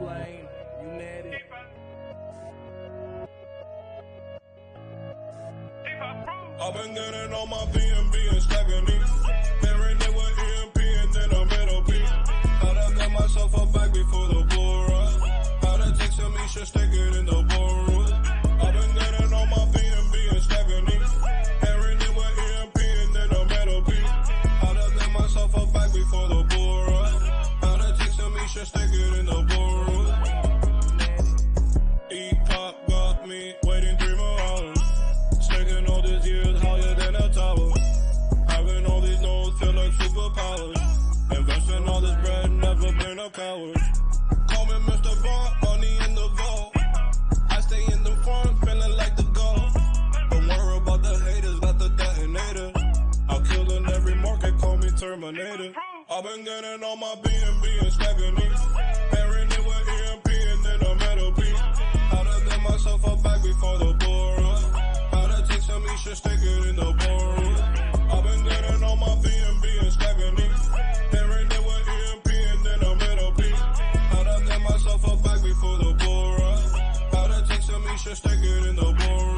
blame, you netted. I've been getting on my BNB and stacking these. Pairing it with EMP and then a middle piece. How to get myself a bag before the bull run. How to take some me should stick it in the bullroom. I've been getting on my BNB and stacking these. Pairing it with EMP and then a middle piece. How to get myself a bag before the bull run. How to take some me should stick it in the bullroom. E-pop got me waiting 3 more hours. Sticking all these years higher than a tower. Having all these nodes feel like superpowers. Investing all this bread, never been a coward. Call me Mr. Bond, money in the vault. I stay in the front, feeling like the goal. Don't worry about the haters, got the detonator. I'll kill in every market, call me Terminator. I've been getting on my BNB and stacking these. Pairing it with EMP and then a metal piece. How to get myself a bag before the bull run. How to take some me should stick it in the bullroom. I've been getting on my BNB and stacking these. Pairing it with EMP and then a middle piece. How to get myself a bag before the bull run. How to take some me should stick it in the bullroom.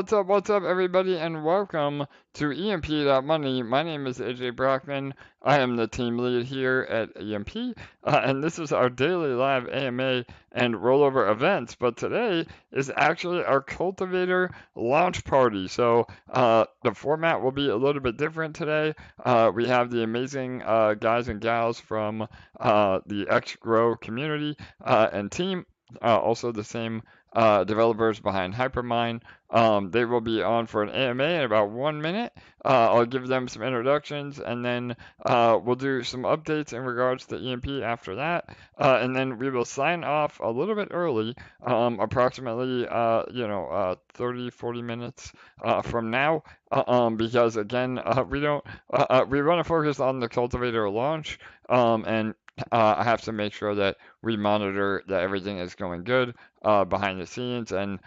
What's up, everybody, and welcome to EMP Money. My name is AJ Brockman. I am the team lead here at EMP, and this is our daily live AMA and rollover events. But today is actually our cultivator launch party. So the format will be a little bit different today. We have the amazing guys and gals from the XGrow community and team, also the same developers behind Hypermine. They will be on for an AMA in about 1 minute. I'll give them some introductions, and then we'll do some updates in regards to EMP after that. And then we will sign off a little bit early, approximately 30-40 minutes from now, because again, we want to focus on the cultivator launch, and I have to make sure that we monitor that everything is going good behind the scenes, and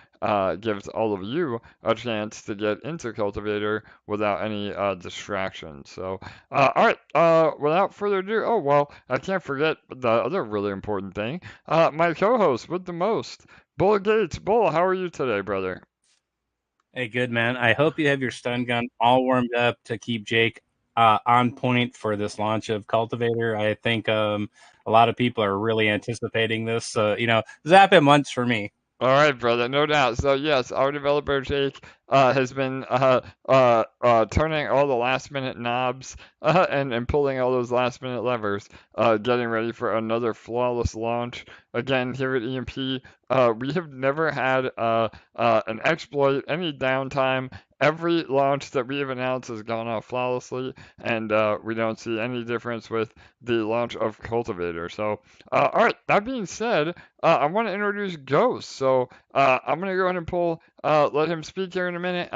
gives all of you a chance to get into cultivator without any distractions. So all right, without further ado, oh well, I can't forget the other really important thing, my co-host with the most, Bull Gates. Bull, how are you today, brother? Hey, good, man. I hope you have your stun gun all warmed up to keep Jake on point for this launch of Cultivator. I think a lot of people are really anticipating this. Zap it months for me. All right, brother, no doubt. So yes, our developer Jake has been turning all the last-minute knobs and pulling all those last-minute levers, getting ready for another flawless launch. Again, here at EMP, we have never had an exploit, any downtime. Every launch that we have announced has gone off flawlessly, and we don't see any difference with the launch of Cultivator. So, all right, that being said, I want to introduce Ghost. So, I'm going to go ahead and let him speak here in a minute.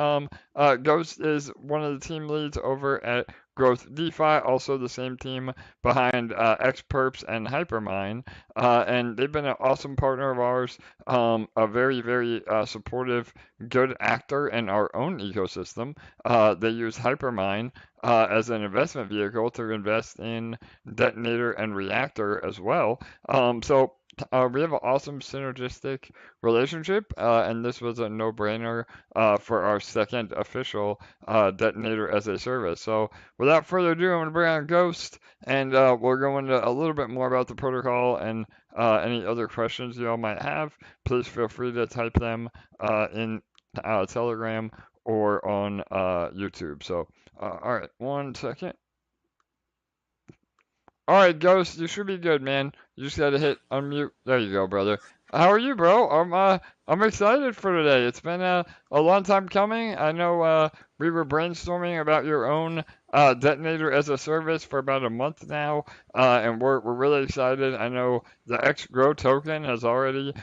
Ghost is one of the team leads over at Growth DeFi, also the same team behind Xperps and Hypermine, and they've been an awesome partner of ours, a very, very supportive, good actor in our own ecosystem. They use Hypermine as an investment vehicle to invest in Detonator and Reactor as well. So we have an awesome synergistic relationship, and this was a no-brainer for our second official Detonator as a service. So without further ado, I'm going to bring on Ghost, and we'll go into a little bit more about the protocol, and any other questions you all might have, please feel free to type them in Telegram or on YouTube. So, all right, 1 second. All right, Ghost, you should be good, man. You just gotta hit unmute. There you go, brother. How are you, bro? I'm excited for today. It's been a long time coming. I know we were brainstorming about your own Detonator as a service for about a month now, and we're really excited. I know the XGrow token has already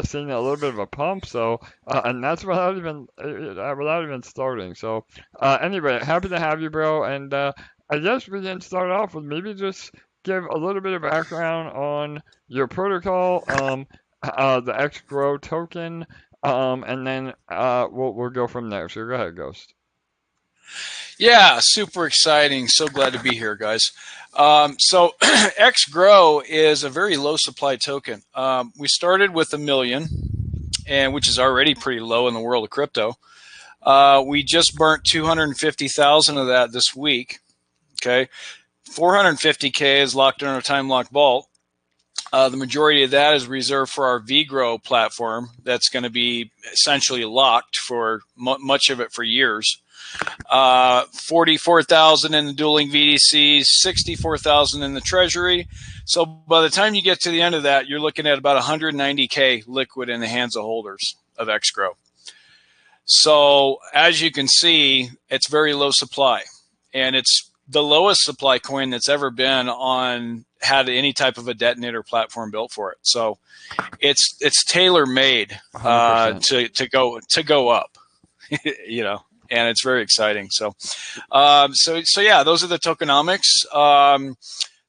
seen a little bit of a pump, so and that's without even starting. So anyway, happy to have you, bro. And I guess we can start off with maybe just give a little bit of background on your protocol, the XGrow token, and then we'll go from there. So go ahead, Ghost. Yeah, super exciting. So glad to be here, guys. So XGrow is a very low supply token. We started with 1 million, and which is already pretty low in the world of crypto. We just burnt 250,000 of that this week. Okay, 450K is locked in our time locked vault. The majority of that is reserved for our vGrow platform. That's going to be essentially locked for much of it for years. 44,000 in the dueling VDCs, 64,000 in the treasury. So by the time you get to the end of that, you're looking at about 190K liquid in the hands of holders of XGrow. So as you can see, it's very low supply, and it's the lowest supply coin that's ever been had any type of a detonator platform built for it. So it's tailor made to go up, you know. And it's very exciting. So yeah, those are the tokenomics.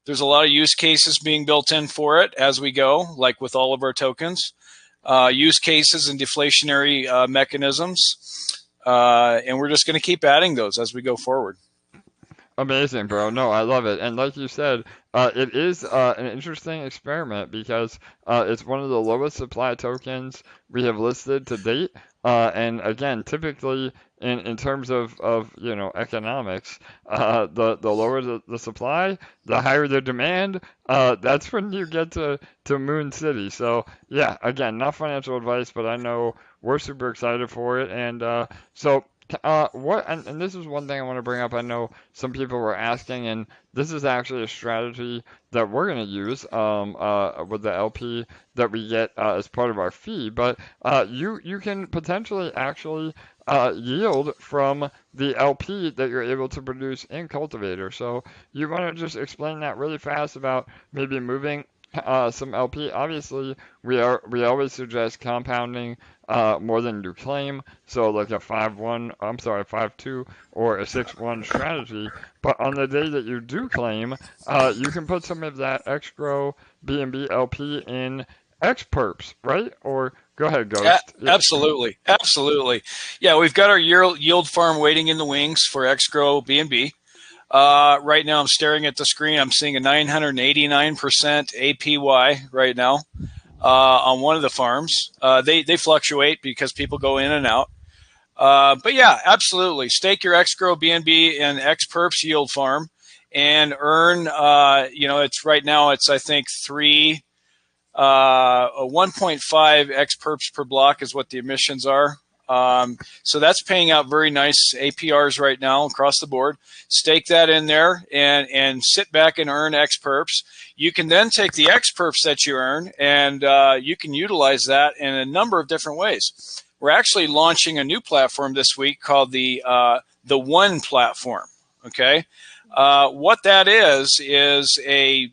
There's a lot of use cases being built in for it as we go, like with all of our tokens. Use cases and deflationary mechanisms. And we're just going to keep adding those as we go forward. Amazing, bro. No, I love it. And like you said, it is an interesting experiment because it's one of the lowest supply tokens we have listed to date. And again, typically in terms of you know, economics, the lower the supply, the higher the demand. That's when you get to Moon City. So yeah, again, not financial advice, but I know we're super excited for it. And so and this is one thing I want to bring up. I know some people were asking, and this is actually a strategy that we're going to use with the LP that we get as part of our fee. But you can potentially actually yield from the LP that you're able to produce in Cultivator. So you want to just explain that really fast about maybe moving some LP. Obviously, we always suggest compounding more than you claim. So like a 5-2 or a 6-1 strategy. But on the day that you do claim, you can put some of that XGrow BNB LP in XPerps, right? Or go ahead, Ghost. Absolutely, absolutely. Yeah, we've got our yield farm waiting in the wings for XGrow BNB. Right now, I'm staring at the screen. I'm seeing a 989% APY right now on one of the farms. They fluctuate because people go in and out. But yeah, absolutely. Stake your XGrow BNB in XPerps yield farm and earn. You know, it's right now. It's I think 1.5 XPerps per block is what the emissions are. So that's paying out very nice APRs right now across the board. Stake that in there and sit back and earn XPerps. You can then take the XPerps that you earn and you can utilize that in a number of different ways. We're actually launching a new platform this week called the One platform. Okay, what that is a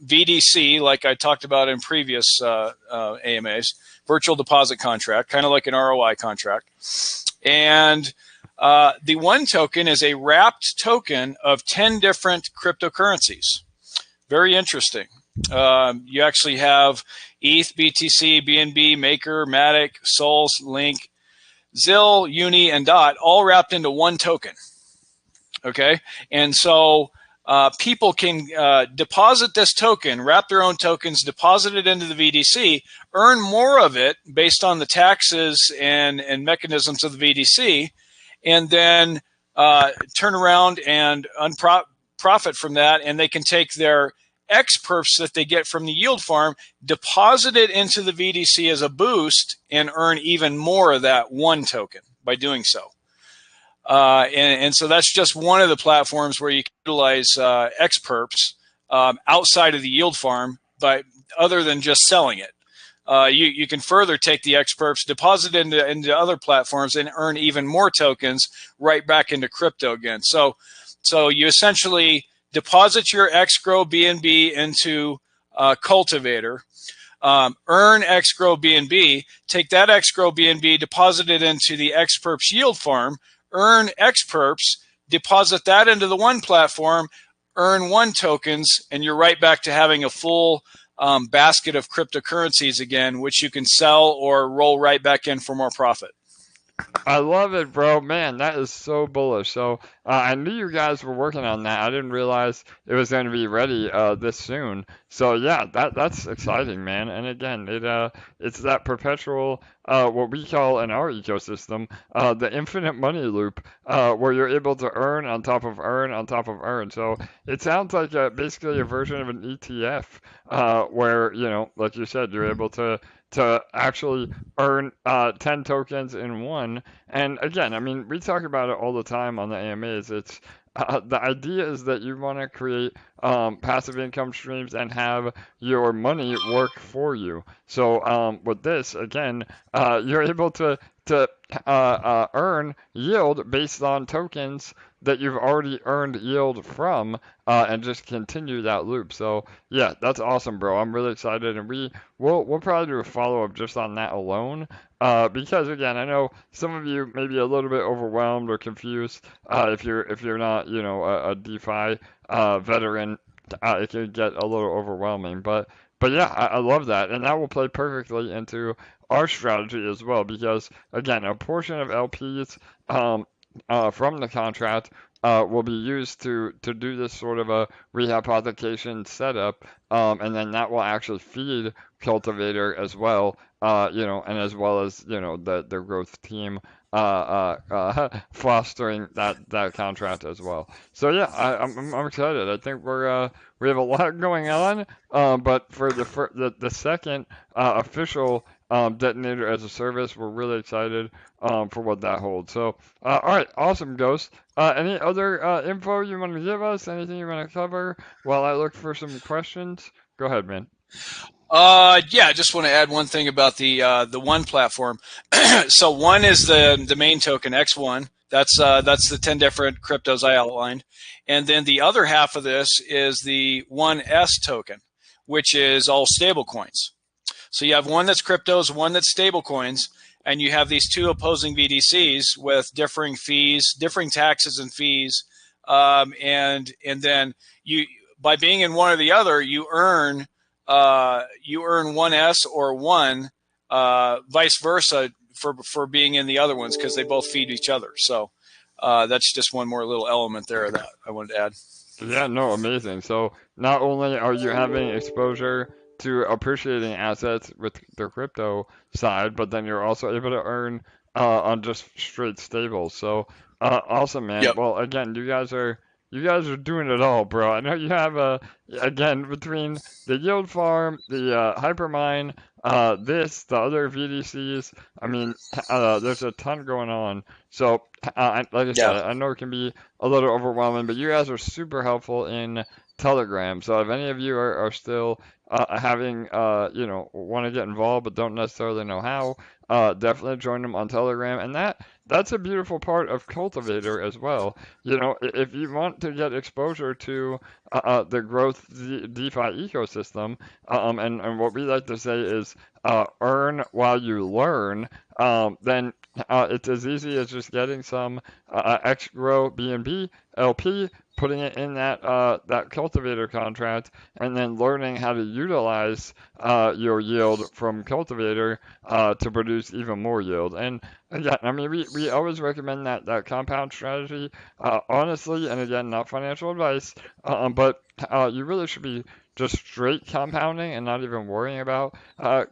VDC, like I talked about in previous AMAs, virtual deposit contract, kind of like an ROI contract. And the One token is a wrapped token of 10 different cryptocurrencies. Very interesting. You actually have ETH, BTC, BNB, Maker, Matic, Sols, Link, ZIL, Uni, and DOT all wrapped into one token. Okay, and so people can deposit this token, wrap their own tokens, deposit it into the VDC, earn more of it based on the taxes and mechanisms of the VDC, and then turn around and profit from that. And they can take their XPerps that they get from the yield farm, deposit it into the VDC as a boost, and earn even more of that one token by doing so. And so that's just one of the platforms where you can utilize XPerps outside of the yield farm, but other than just selling it. You can further take the XPerps, deposit it into other platforms, and earn even more tokens right back into crypto again. So you essentially deposit your XGrow BNB into Cultivator, earn XGrow BNB, take that XGrow BNB, deposit it into the XPerps yield farm, earn XPerps, deposit that into the One platform, earn 1 tokens, and you're right back to having a full basket of cryptocurrencies again, which you can sell or roll right back in for more profit. I love it, bro. Man, that is so bullish. So I knew you guys were working on that. I didn't realize it was going to be ready this soon. So yeah, that's exciting, man. And again, it's that perpetual what we call in our ecosystem the infinite money loop, where you're able to earn on top of earn on top of earn. So it sounds like basically a version of an ETF, where like you said, you're able to actually earn 10 tokens in one. And again, I mean, we talk about it all the time on the AMAs. It's the idea is that you want to create passive income streams and have your money work for you. So with this, again, you're able to earn yield based on tokens that you've already earned yield from, and just continue that loop. So yeah, that's awesome, bro. I'm really excited, and we'll probably do a follow-up just on that alone, because again, I know some of you may be a little bit overwhelmed or confused, if you're not a DeFi veteran. It can get a little overwhelming, but yeah, I love that, and that will play perfectly into our strategy as well, because again, a portion of LPs from the contract will be used to do this sort of a rehypothecation setup, and then that will actually feed Cultivator as well, and as well as the growth team fostering that contract as well. So yeah, I'm excited. I think we have a lot going on, but for the second official Detonator as a service, we're really excited for what that holds. So all right, awesome, Ghost. Any other info you want to give us? Anything you want to cover while I look for some questions? Go ahead, man. Yeah, I just want to add one thing about the One platform. So One is the main token, X1. That's the 10 different cryptos I outlined, and then the other half of this is the 1S token, which is all stable coins. So you have one that's cryptos, one that's stable coins, and you have these two opposing VDCs with differing fees, differing taxes and fees, and then you, by being in one or the other, you earn 1S or one, vice versa for being in the other ones, because they both feed each other. So that's just one more little element there that I wanted to add. Yeah, no, amazing. So not only are you having exposure to appreciating assets with the crypto side, but then you're also able to earn on just straight stables. So awesome, man. Yep. Well, again, you guys are doing it all, bro. I know you have again, between the yield farm, the hypermine, the other VDCs. I mean, there's a ton going on. So like I said, I know it can be a little overwhelming, but you guys are super helpful in Telegram. So if any of you are still having want to get involved but don't necessarily know how, definitely join them on Telegram. And that's a beautiful part of Cultivator as well. If you want to get exposure to the growth DeFi ecosystem, and what we like to say is earn while you learn, then it's as easy as just getting some XGrow BNB LP, putting it in that Cultivator contract, and then learning how to utilize your yield from Cultivator to produce even more yield. And again, I mean, we always recommend that compound strategy, honestly, and again, not financial advice, but you really should be just straight compounding and not even worrying about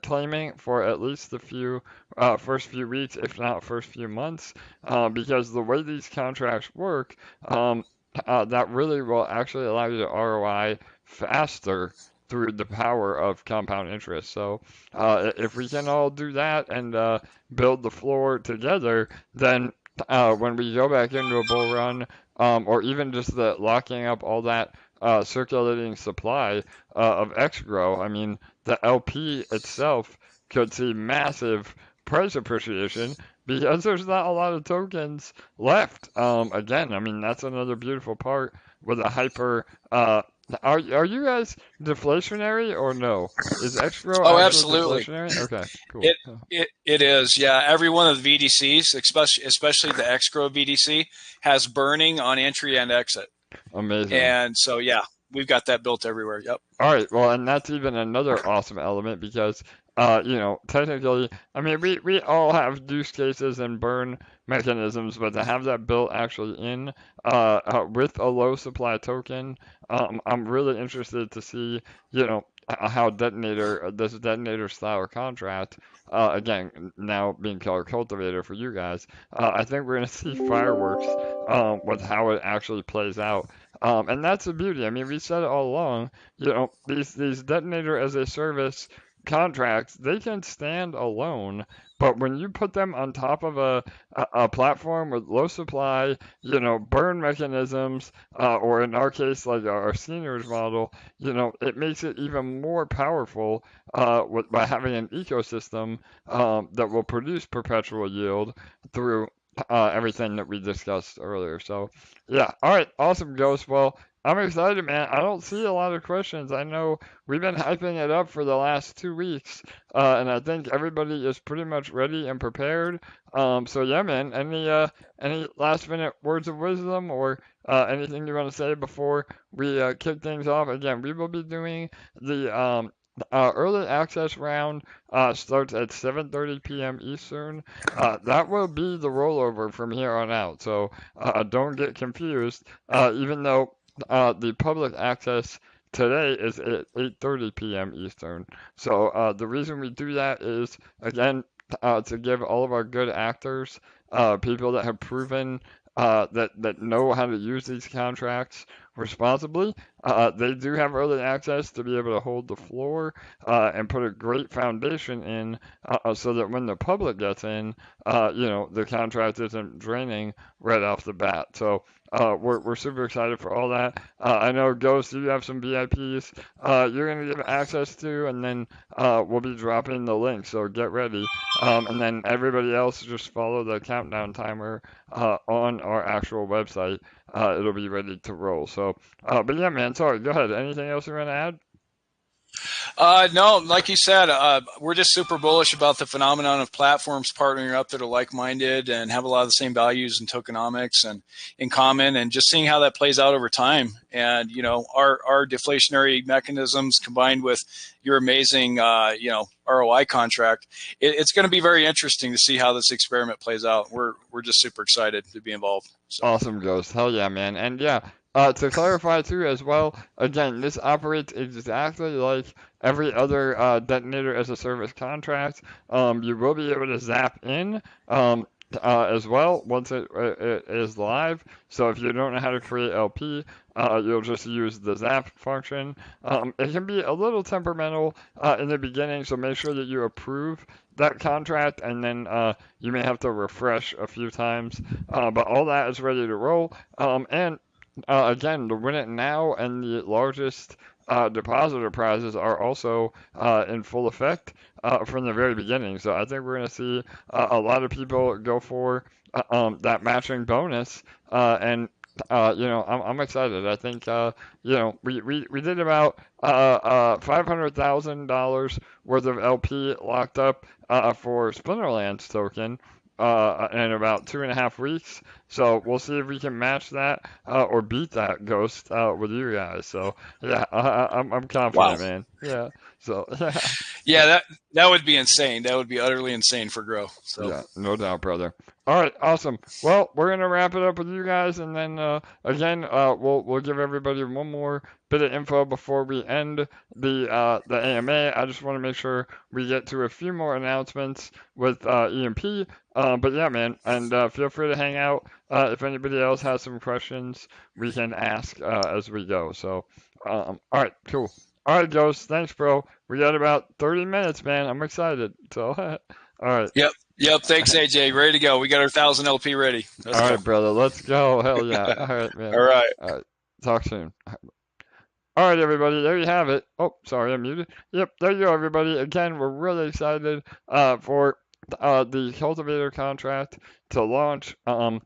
claiming for at least the first few weeks, if not first few months, because the way these contracts work, that really will actually allow you to ROI faster through the power of compound interest. So if we can all do that and build the floor together, then when we go back into a bull run, or even just the locking up all that circulating supply of XGrow, I mean, the LP itself could see massive price appreciation because there's not a lot of tokens left. Again, I mean, that's another beautiful part with a hyper. Are you guys deflationary or no? Is XGrow Oh, actually absolutely. deflationary? Okay, cool. It is, yeah. Every one of the VDCs, especially the XGrow VDC, has burning on entry and exit. Amazing. And so, yeah, we've got that built everywhere. Yep. All right, well, and that's even another awesome element because, technically, I mean, we all have use cases and burn mechanisms, but to have that built actually in with a low supply token, I'm really interested to see, how this detonator style contract, again, now being called cultivator for you guys, I think we're gonna see fireworks with how it actually plays out. And that's the beauty. I mean, we said it all along, these detonator as a service contracts, they can stand alone, but when you put them on top of a platform with low supply, burn mechanisms, or in our case, like our seigniorage model, it makes it even more powerful by having an ecosystem that will produce perpetual yield through everything that we discussed earlier. So, yeah. All right. Awesome, Ghost. Well, I'm excited, man. I don't see a lot of questions. I know we've been hyping it up for the last 2 weeks, and I think everybody is pretty much ready and prepared. So yeah, man. Any last minute words of wisdom or anything you want to say before we kick things off? Again, we will be doing the early access round starts at 7:30 p.m. Eastern. That will be the rollover from here on out. So don't get confused. Even though the public access today is at 8:30 p.m. Eastern. So the reason we do that is, again, to give all of our good actors, people that have proven that know how to use these contracts responsibly. They do have early access to be able to hold the floor and put a great foundation in so that when the public gets in, the contract isn't draining right off the bat. So we're super excited for all that. I know, Ghost, you have some VIPs you're going to give access to, and then we'll be dropping the link, so get ready. And then everybody else just follow the countdown timer on our actual website. It'll be ready to roll. So, but yeah, man, sorry, go ahead. Anything else you want to add? No, like you said, we're just super bullish about the phenomenon of platforms partnering up that are like-minded and have a lot of the same values and tokenomics and in common, and just seeing how that plays out over time. And our deflationary mechanisms combined with your amazing ROI contract, it's going to be very interesting to see how this experiment plays out. We're just super excited to be involved. So. Awesome, Ghost. Hell yeah, man. And yeah. To clarify too as well, again, this operates exactly like every other detonator as a service contract. You will be able to zap in as well once it is live. So if you don't know how to create LP, you'll just use the zap function. It can be a little temperamental in the beginning, so make sure that you approve that contract, and then you may have to refresh a few times. But all that is ready to roll. And again, the win it now and the largest depositor prizes are also in full effect from the very beginning. So I think we're going to see a lot of people go for that matching bonus. And I'm excited. I think we did about $500,000 worth of LP locked up for Splinterlands token. In about 2.5 weeks. So we'll see if we can match that or beat that, Ghost, with you guys. So yeah, I'm confident, wow, man. Yeah. So yeah, that would be insane. That would be utterly insane for Grow. So yeah, no doubt, brother. All right, awesome. Well, we're gonna wrap it up with you guys, and then again, we'll give everybody one more bit of info before we end the AMA. I just want to make sure we get to a few more announcements with EMP. But yeah, man, and feel free to hang out. If anybody else has some questions, we can ask as we go. So, all right, cool. All right, Ghost, thanks, bro. We got about 30 minutes, man. I'm excited. So, all right. Yep. Thanks, AJ. Ready to go. We got our 1,000 LP ready. All right, brother. Let's go. Hell yeah. All right, man. All right. Talk soon. All right, everybody. There you have it. Oh, sorry, I'm muted. Yep, there you go, everybody. Again, we're really excited for the cultivator contract to launch. Not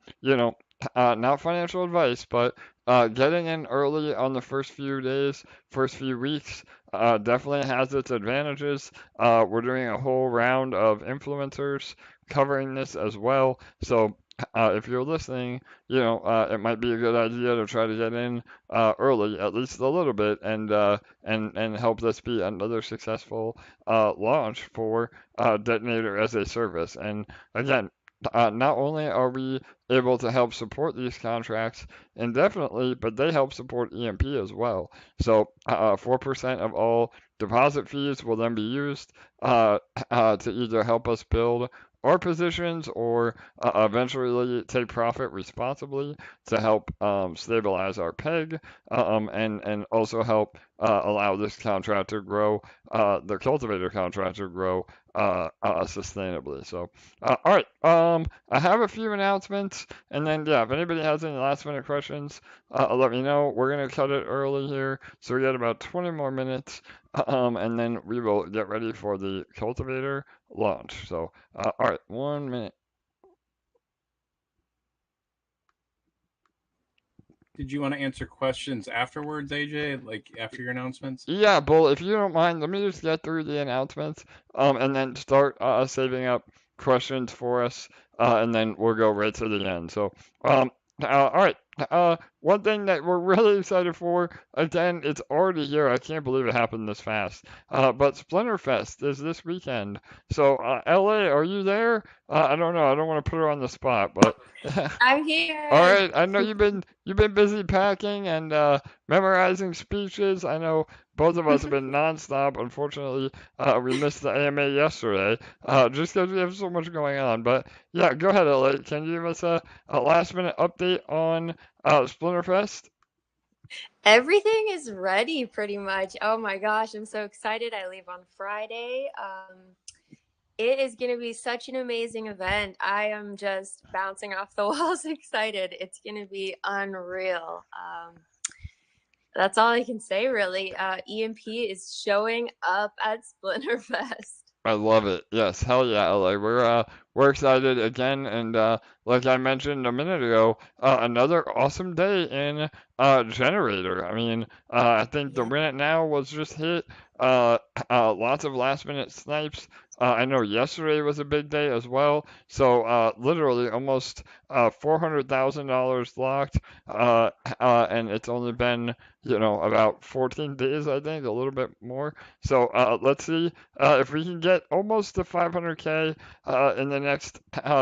financial advice, but getting in early on the first few days, first few weeks, definitely has its advantages. We're doing a whole round of influencers covering this as well. So if you're listening, it might be a good idea to try to get in early, at least a little bit, and help this be another successful launch for Detonator as a service. And again, not only are we able to help support these contracts indefinitely, but they help support EMP as well. So 4% of all deposit fees will then be used to either help us build our positions or eventually take profit responsibly to help stabilize our peg and also help allow this contract to grow, the cultivator contract to grow sustainably. So, all right, I have a few announcements, and then yeah, if anybody has any last minute questions, let me know. We're gonna cut it early here, so we got about 20 more minutes, and then we will get ready for the cultivator launch. So, all right, 1 minute. Did you want to answer questions afterwards, AJ, like after your announcements? Yeah, Bull, if you don't mind, let me just get through the announcements, and then start saving up questions for us, and then we'll go right to the end. So, all right. One thing that we're really excited for, again, it's already here. I can't believe it happened this fast. But Splinterfest is this weekend. So, LA, are you there? I don't know. I don't want to put her on the spot, but I'm here. all right. I know you've been busy packing and memorizing speeches. I know both of us have been nonstop. Unfortunately, we missed the AMA yesterday, just because we have so much going on. But yeah, go ahead, LA. Can you give us a last minute update on Splinterfest? Everything is ready pretty much. Oh my gosh, I'm so excited. I leave on Friday. It is going to be such an amazing event. I am just bouncing off the walls excited. It's going to be unreal. That's all I can say, really. EMP is showing up at Splinterfest. I love it. Yes, hell yeah, LA. We're excited again, and like I mentioned a minute ago, another awesome day in Generator. I mean, I think the Win It Now was just hit. Lots of last minute snipes. I know yesterday was a big day as well. So literally almost $400,000 locked, and it's only been about 14 days, I think, a little bit more. So let's see if we can get almost to 500K in the next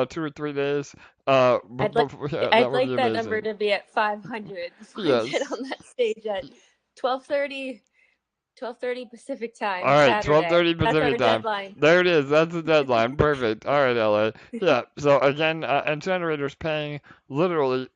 2 or 3 days. I'd That would like be that amazing. number to be at 500 before I get on that stage at 12:30 Pacific time. All right, Saturday. 12:30 That's our Pacific time. deadline. There it is. That's the deadline. Perfect. All right, LA. Yeah. So again, and Generator's paying literally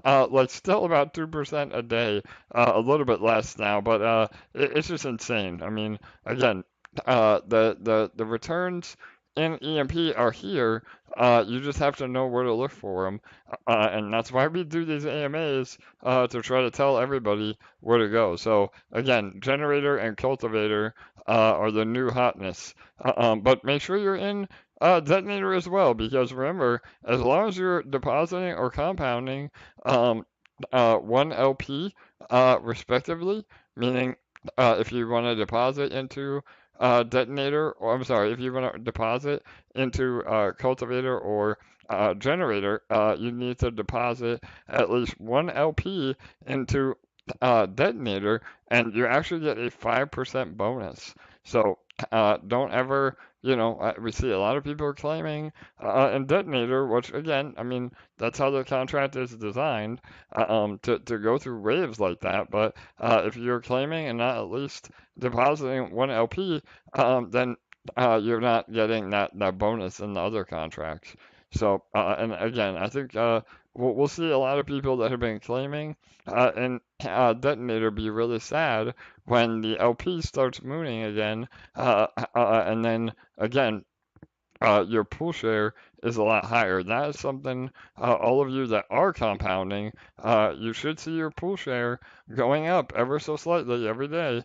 like still about 2% a day, a little bit less now, but it's just insane. I mean, again, the returns in EMP are here. You just have to know where to look for them, and that's why we do these AMAs to try to tell everybody where to go. So again, Generator and Cultivator are the new hotness, but make sure you're in Detonator as well, because remember, as long as you're depositing or compounding 1 LP respectively, meaning if you want to deposit into Detonator, or I'm sorry, if you want to deposit into Cultivator or Generator, you need to deposit at least 1 LP into Detonator, and you actually get a 5% bonus. So don't ever, we see a lot of people are claiming in Detonator, which again, I mean, that's how the contract is designed to go through waves like that. But if you're claiming and not at least depositing 1 LP, then you're not getting that bonus in the other contracts. So, and again, I think we'll see a lot of people that have been claiming and Detonator be really sad when the LP starts mooning again, and then again, your pool share is a lot higher. That is something all of you that are compounding, you should see your pool share going up ever so slightly every day,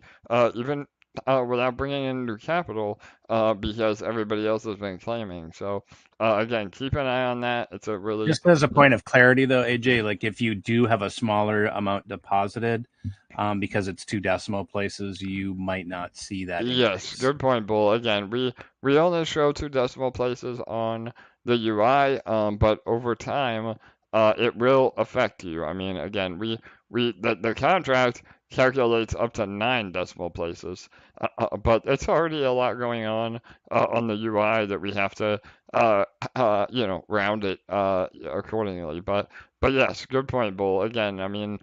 even without bringing in new capital, because everybody else has been claiming. So again, keep an eye on that. It's a really just as a point of clarity, though, AJ, like if you do have a smaller amount deposited, because it's 2 decimal places, you might not see that. Yes, increase. Good point, Bull. Again, we only show 2 decimal places on the UI, but over time, it will affect you. I mean, again, the contract calculates up to 9 decimal places, but it's already a lot going on the UI that we have to, round it accordingly. But yes, good point, Bull. Again, I mean,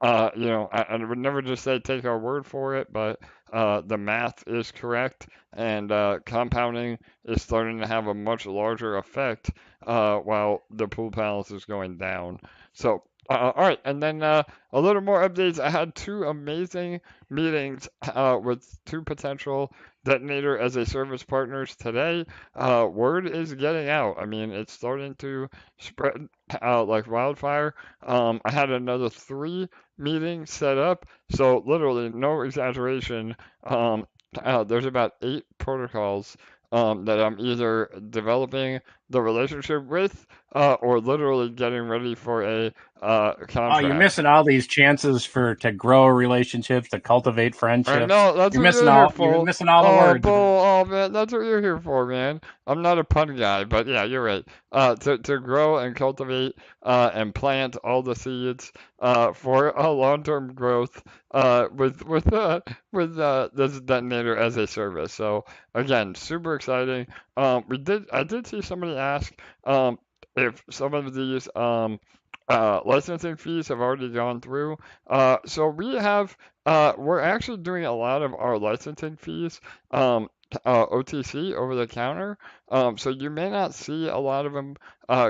I would never just say take our word for it, but the math is correct, and compounding is starting to have a much larger effect while the pool balance is going down. So, all right, and then a little more updates. I had 2 amazing meetings with 2 potential Detonator as a service partners today. Word is getting out. I mean, it's starting to spread out like wildfire. I had another 3 meetings set up, so literally no exaggeration. There's about 8 protocols that I'm either developing the relationship with or literally getting ready for a contract. Oh, you're missing all these chances to grow relationships, to cultivate friendships. I know, that's you're what missing you're all. here for. You're missing all the words. Oh man, that's what you're here for, man. I'm not a pun guy, but yeah, you're right. To grow and cultivate and plant all the seeds for a long-term growth with this detonator as a service. So again, super exciting. I did see somebody ask if some of these licensing fees have already gone through. So we're actually doing a lot of our licensing fees OTC, over the counter. So you may not see a lot of them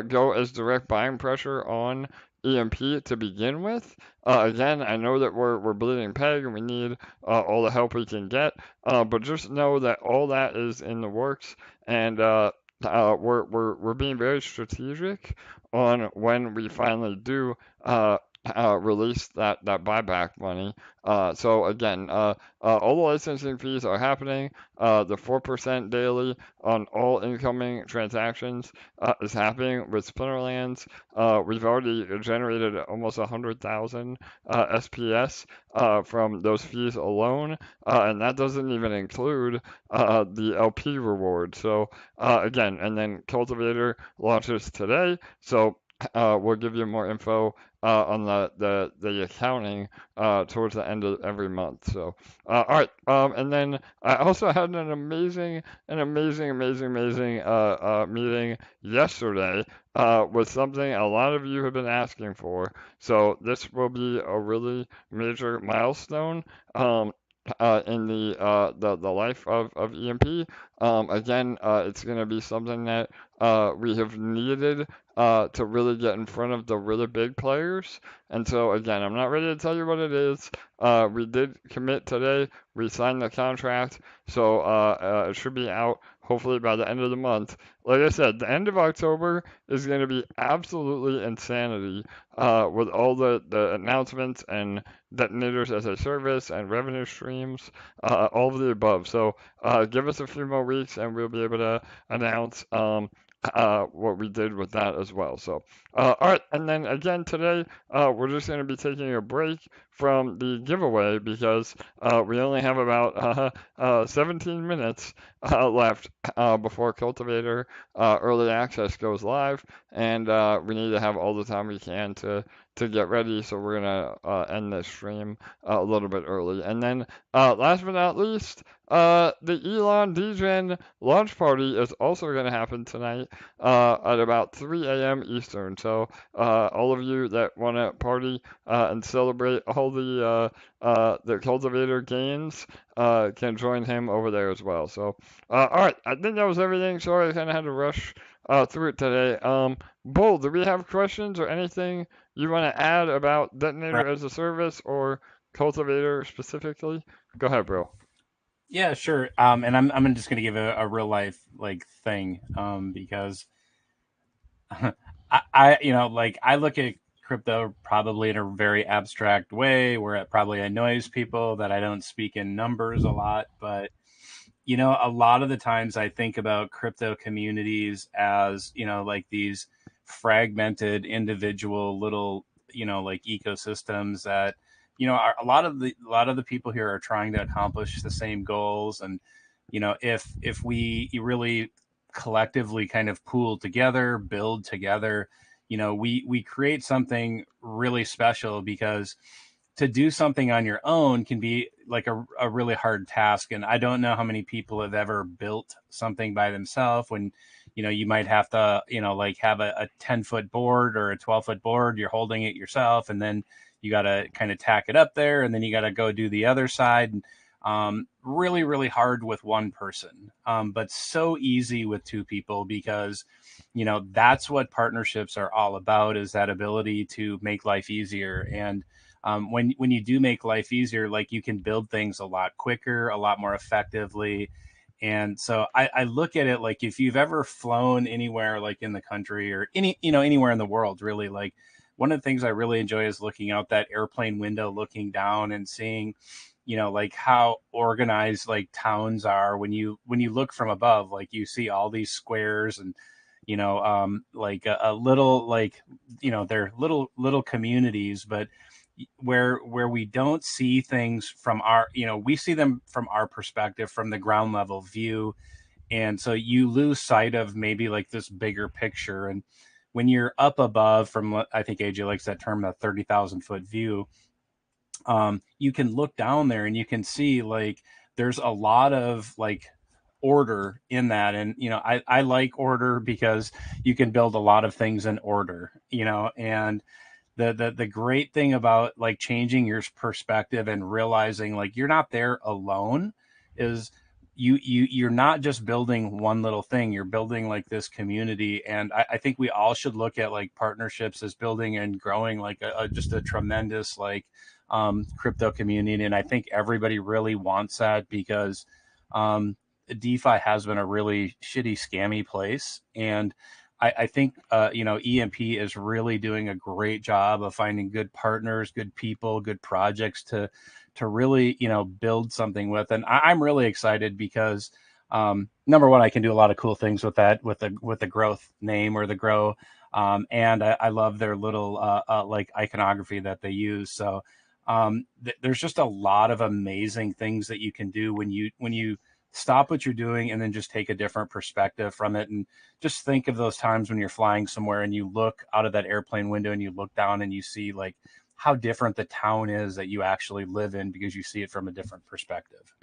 go as direct buying pressure on EMP to begin with. Again, I know that we're bleeding peg and we need all the help we can get, but just know that all that is in the works, and we're being very strategic on when we finally do release that buyback money. So again, all the licensing fees are happening. The 4% daily on all incoming transactions is happening with Splinterlands. We've already generated almost 100,000 SPS from those fees alone, and that doesn't even include the LP reward. So again, and then Cultivator launches today, so we'll give you more info on the accounting towards the end of every month. So, all right. And then I also had an amazing meeting yesterday with something a lot of you have been asking for. So this will be a really major milestone. In the life of EMP. Again, it's going to be something that we have needed to really get in front of the really big players. And so, again, I'm not ready to tell you what it is. We did commit today. We signed the contract, so it should be out hopefully by the end of the month. Like I said, the end of October is going to be absolutely insanity with all the announcements and detonators as a service and revenue streams, all of the above. So give us a few more weeks and we'll be able to announce what we did with that as well. So, all right, and then again today, we're just going to be taking a break from the giveaway because we only have about 17 minutes left before Cultivator Early Access goes live, and we need to have all the time we can to get ready. So we're gonna end this stream a little bit early, and then last but not least. The Elon Degen launch party is also going to happen tonight at about 3 a.m. Eastern. So all of you that want to party and celebrate all the cultivator gains can join him over there as well. So all right, I think that was everything. Sorry, I kind of had to rush through it today. Bull, do we have questions or anything you want to add about Detonator as a service or cultivator specifically? Go ahead, bro. Yeah, sure. And I'm just gonna give a real life thing because I look at crypto probably in a very abstract way where it probably annoys people that I don't speak in numbers a lot, but a lot of the times I think about crypto communities as these fragmented individual little ecosystems that a lot of the people here are trying to accomplish the same goals. And if we really collectively kind of pool together, build together, we create something really special, because to do something on your own can be like a really hard task. And I don't know how many people have ever built something by themselves when, you might have to, like have a 10-foot board or a 12-foot board, you're holding it yourself, and then you got to kind of tack it up there, and then you got to go do the other side. Really, really hard with one person, but so easy with two people, because, that's what partnerships are all about, is that ability to make life easier. And when you do make life easier, like, you can build things a lot quicker, a lot more effectively. And so I look at it like, if you've ever flown anywhere, like in the country or anywhere in the world, really, like, one of the things I really enjoy is looking out that airplane window, looking down and seeing, like how organized like towns are. When you look from above, like, you see all these squares and, like a little, like, they're little communities, but where we don't see things from our, we see them from our perspective, from the ground level view. And so you lose sight of maybe like this bigger picture. And when you're up above, from, I think AJ likes that term, a 30,000 foot view, you can look down there and you can see, like, there's a lot of like order in that. And, I like order because you can build a lot of things in order, and the great thing about like changing your perspective and realizing like you're not there alone is you're not just building one little thing, you're building like this community. And I think we all should look at like partnerships as building and growing like just a tremendous like crypto community. And I think everybody really wants that, because DeFi has been a really shitty, scammy place. And I think, EMP is really doing a great job of finding good partners, good people, good projects to really, build something with. And I'm really excited because, number one, I can do a lot of cool things with that, with the growth name, or the grow. And I love their little, like iconography that they use. So there's just a lot of amazing things that you can do when you stop what you're doing and then just take a different perspective from it. And just think of those times when you're flying somewhere and you look out of that airplane window and you look down and you see like how different the town is that you actually live in, because you see it from a different perspective.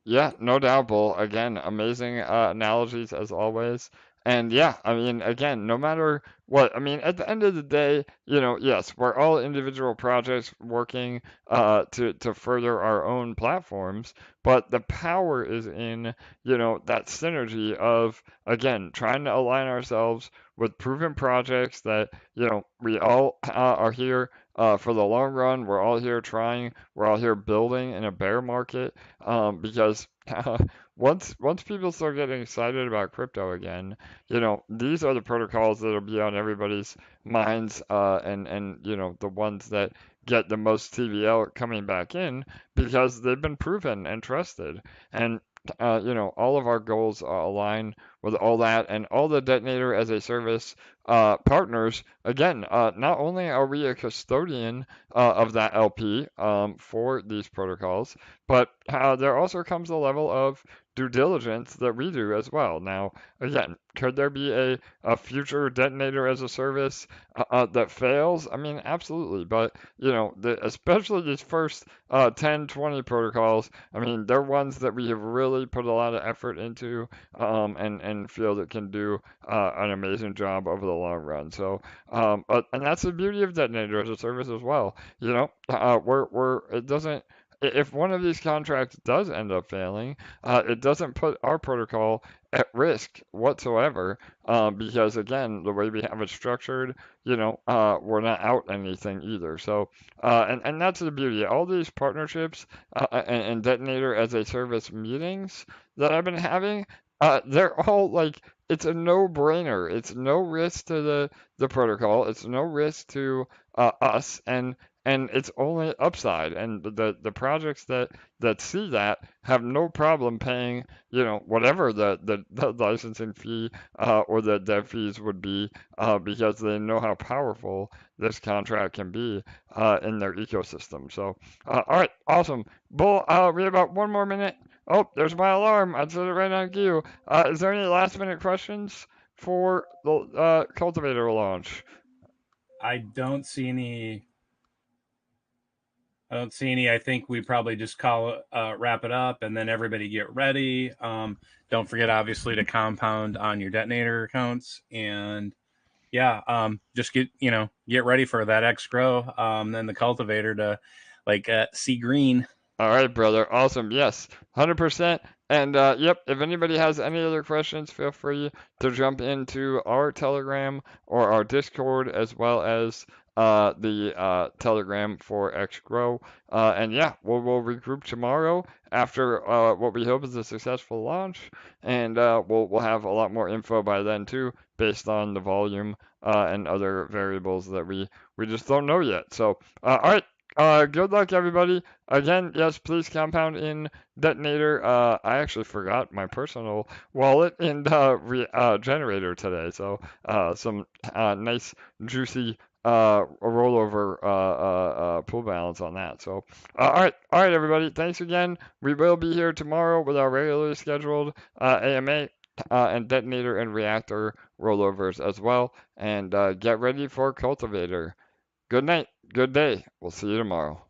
Yeah, no doubt, Bull. Again, amazing analogies as always. And yeah, I mean, again, no matter what, I mean, at the end of the day, yes, we're all individual projects working to further our own platforms, but the power is in, that synergy of, again, trying to align ourselves with proven projects that, we all are here for the long run. We're all here trying, we're all here building in a bear market, because once people start getting excited about crypto again, these are the protocols that'll be on everybody's minds, and the ones that get the most TVL coming back in, because they've been proven and trusted. And all of our goals align with all that, and all the Detonator as a service partners. Again, not only are we a custodian of that LP for these protocols, but there also comes a level of due diligence that we do as well. Now, again, could there be a future Detonator as a service that fails? I mean, absolutely. But, especially these first 10, 20 protocols, I mean, they're ones that we have really put a lot of effort into, and feel that can do an amazing job over the long run. So, and that's the beauty of Detonator as a service as well. It doesn't. If one of these contracts does end up failing, it doesn't put our protocol at risk whatsoever, because again, the way we have it structured, we're not out anything either. So, and that's the beauty. All these partnerships and Detonator as a service meetings that I've been having, they're all like, it's a no-brainer. It's no risk to the protocol. It's no risk to us, and it's only upside. And the projects that see that have no problem paying, whatever the licensing fee or the dev fees would be, because they know how powerful this contract can be in their ecosystem. So, all right, awesome. Bull, we have about 1 more minute. Oh, there's my alarm. I set it right on cue. Is there any last minute questions for the cultivator launch? I don't see any. I think we probably just wrap it up, and then everybody get ready. Don't forget, obviously, to compound on your detonator accounts, and yeah, just get ready for that X grow. Then the cultivator to see green. All right, brother. Awesome. Yes, 100%. And yep, if anybody has any other questions, feel free to jump into our Telegram or our Discord, as well as the Telegram for XGrow. And yeah, we'll regroup tomorrow after what we hope is a successful launch, and we'll have a lot more info by then too, based on the volume and other variables that we just don't know yet. So all right. Good luck, everybody. Again, yes, please compound in Detonator. I actually forgot my personal wallet in Generator today, so some nice, juicy rollover pool balance on that. So, all right, everybody. Thanks again. We will be here tomorrow with our regularly scheduled AMA. And Detonator and Reactor rollovers as well. And get ready for Cultivator. Good night. Good day. We'll see you tomorrow.